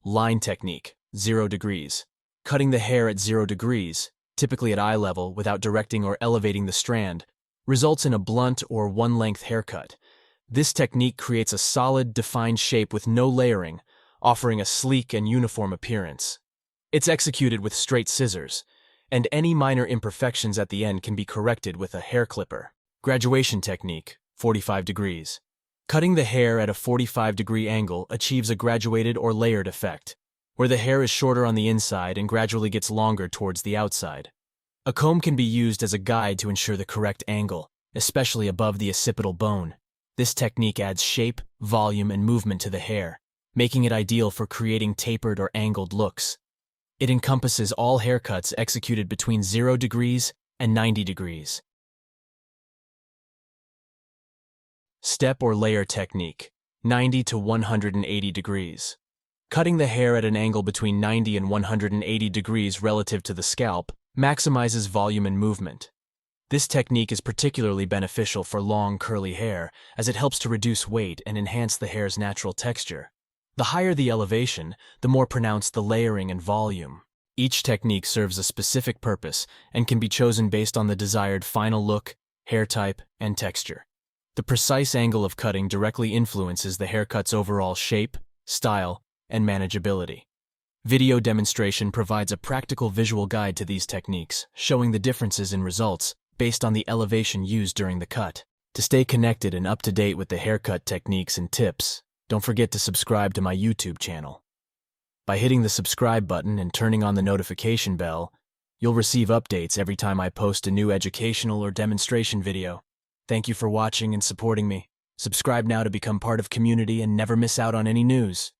Line technique, 0 degrees. Cutting the hair at 0 degrees, typically at eye level without directing or elevating the strand, results in a blunt or one-length haircut. This technique creates a solid, defined shape with no layering, offering a sleek and uniform appearance. It's executed with straight scissors, and any minor imperfections at the end can be corrected with a hair clipper. Graduation technique, 45 degrees. Cutting the hair at a 45-degree angle achieves a graduated or layered effect, where the hair is shorter on the inside and gradually gets longer towards the outside. A comb can be used as a guide to ensure the correct angle, especially above the occipital bone. This technique adds shape, volume, and movement to the hair, making it ideal for creating tapered or angled looks. It encompasses all haircuts executed between 0 degrees and 90 degrees. Step or layer technique, 90 to 180 degrees. Cutting the hair at an angle between 90 and 180 degrees relative to the scalp maximizes volume and movement. This technique is particularly beneficial for long, curly hair, as it helps to reduce weight and enhance the hair's natural texture. The higher the elevation, the more pronounced the layering and volume. Each technique serves a specific purpose and can be chosen based on the desired final look, hair type, and texture. The precise angle of cutting directly influences the haircut's overall shape, style, and manageability. Video demonstration provides a practical visual guide to these techniques, showing the differences in results based on the elevation used during the cut. To stay connected and up to date with the haircut techniques and tips, don't forget to subscribe to my YouTube channel. By hitting the subscribe button and turning on the notification bell, you'll receive updates every time I post a new educational or demonstration video. Thank you for watching and supporting me. Subscribe now to become part of the community and never miss out on any news.